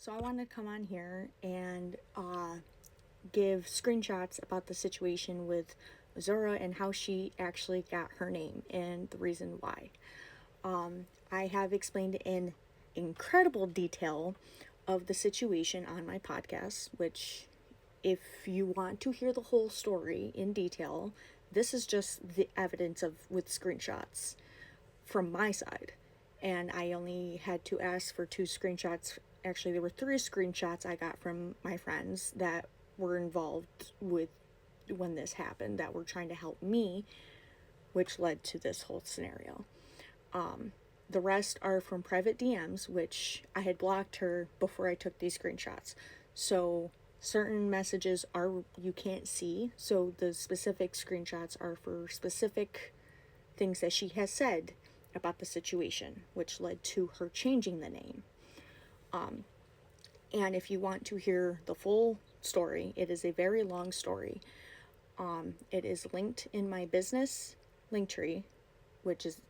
So I want to come on here and give screenshots about the situation with Azura and how she actually got her name and the reason why. I have explained in incredible detail of the situation on my podcast, which, if you want to hear the whole story in detail, this is just the evidence of with screenshots from my side. And I only had to ask for 2 screenshots. Actually, there were 3 screenshots I got from my friends that were involved with when this happened, that were trying to help me, which led to this whole scenario. The rest are from private DMs, which I had blocked her before I took these screenshots. So certain messages are you can't see. So the specific screenshots are for specific things that she has said about the situation, which led to her changing the name. And if you want to hear the full story, it is a very long story. It is linked in my business link tree, which is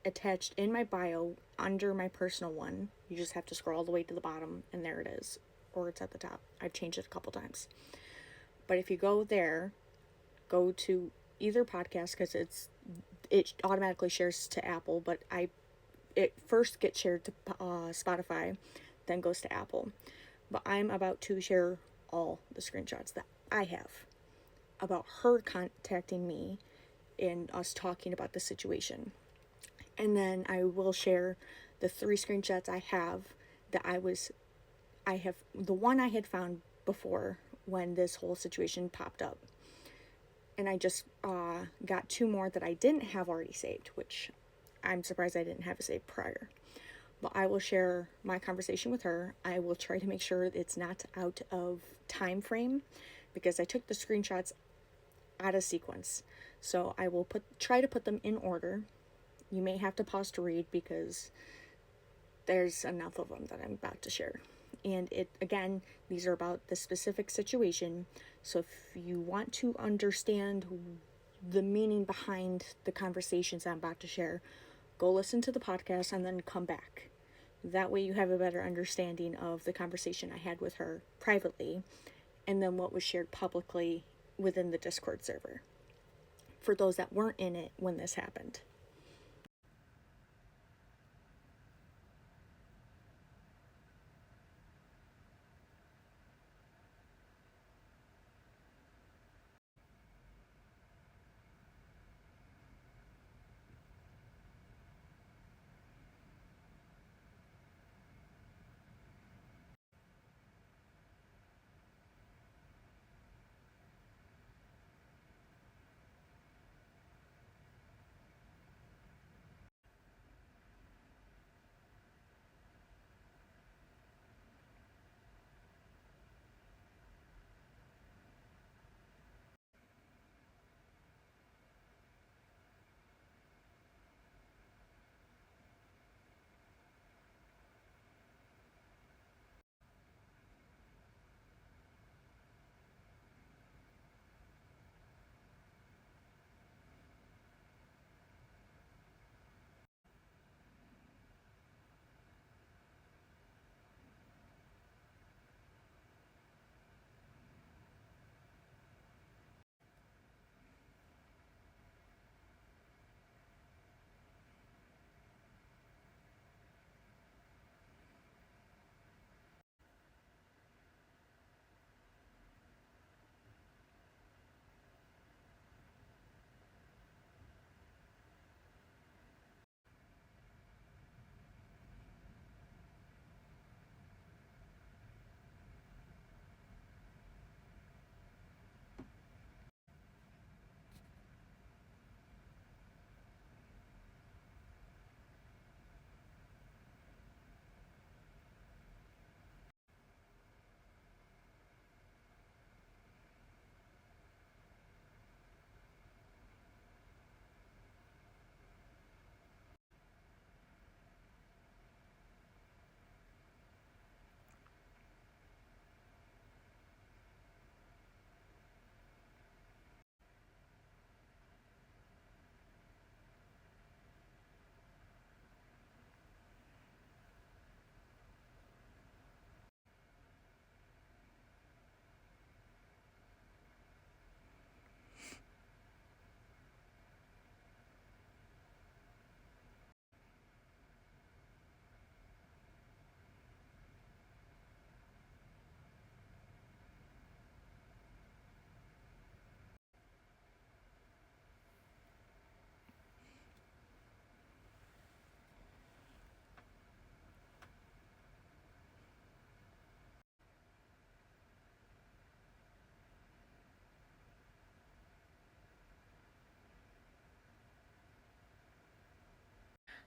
attached in my bio under my personal one. You just have to scroll all the way to the bottom, and there it is, or it's at the top. I've changed it a couple times. But if you go there, go to either podcast, because it automatically shares to Apple, but it first gets shared to Spotify, then goes to Apple. But I'm about to share all the screenshots that I have about her contacting me and us talking about the situation. And then I will share the 3 screenshots I have that I have the one I had found before when this whole situation popped up. And I just got 2 more that I didn't have already saved, which I'm surprised I didn't have it saved prior. But I will share my conversation with her. I will try to make sure it's not out of time frame, because I took the screenshots out of sequence. So I will try to put them in order. You may have to pause to read because there's enough of them that I'm about to share. And these are about the specific situation. So if you want to understand the meaning behind the conversations I'm about to share, go listen to the podcast and then come back. That way you have a better understanding of the conversation I had with her privately, and then what was shared publicly within the Discord server, for those that weren't in it when this happened.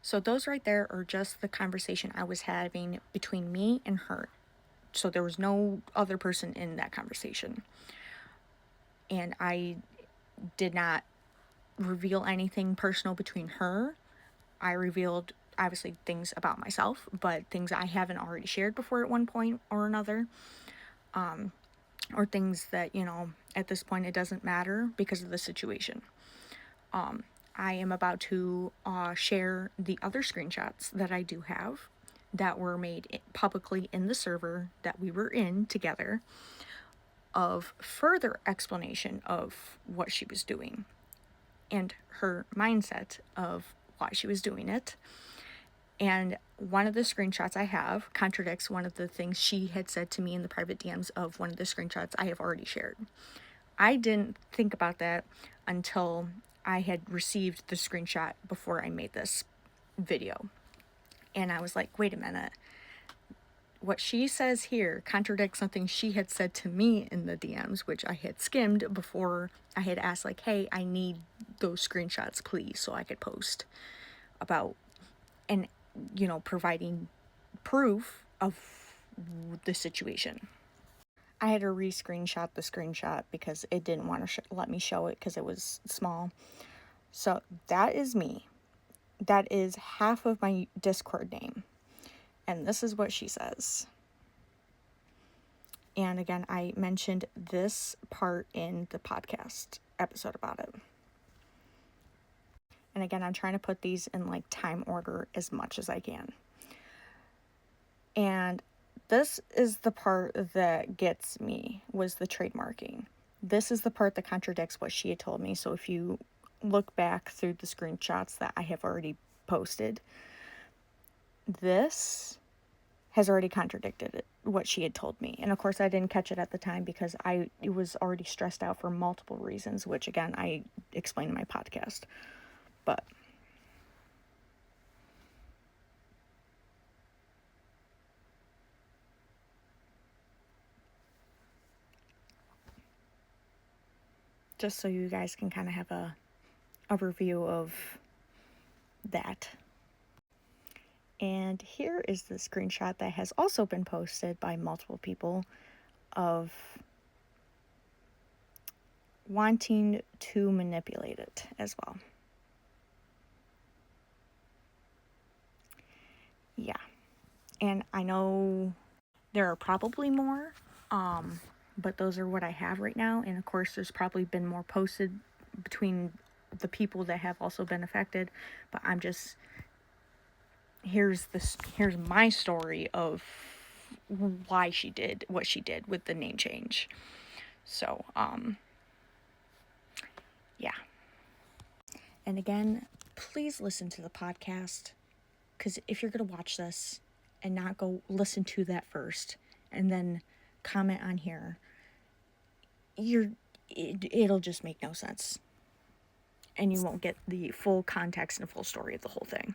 So those right there are just the conversation I was having between me and her. So there was no other person in that conversation. And I did not reveal anything personal between her. I revealed obviously things about myself, but things I haven't already shared before at one point or another, or things that, at this point it doesn't matter because of the situation. I am about to share the other screenshots that I do have that were made publicly in the server that we were in together, of further explanation of what she was doing and her mindset of why she was doing it. And one of the screenshots I have contradicts one of the things she had said to me in the private DMs of one of the screenshots I have already shared. I didn't think about that until I had received the screenshot before I made this video. And I was like, wait a minute. What she says here contradicts something she had said to me in the DMs, which I had skimmed before I had asked, like, hey, I need those screenshots, please, so I could post about, and, providing proof of the situation. I had to re-screenshot the screenshot because it didn't want to let me show it because it was small. So that is me. That is half of my Discord name. And this is what she says. And again, I mentioned this part in the podcast episode about it. And again, I'm trying to put these in like time order as much as I can. And this is the part that gets me, was the trademarking. This is the part that contradicts what she had told me. So if you look back through the screenshots that I have already posted, this has already contradicted what she had told me. And of course I didn't catch it at the time because I was already stressed out for multiple reasons, which again I explained in my podcast. But just so you guys can kind of have a review of that. And here is the screenshot that has also been posted by multiple people of wanting to manipulate it as well. Yeah. And I know there are probably more, but those are what I have right now. And of course, there's probably been more posted between the people that have also been affected, but I'm just, here's my story of why she did what she did with the name change. So, yeah. And again, please listen to the podcast, because if you're going to watch this and not go listen to that first and then comment on here, it'll just make no sense. And you won't get the full context and full story of the whole thing.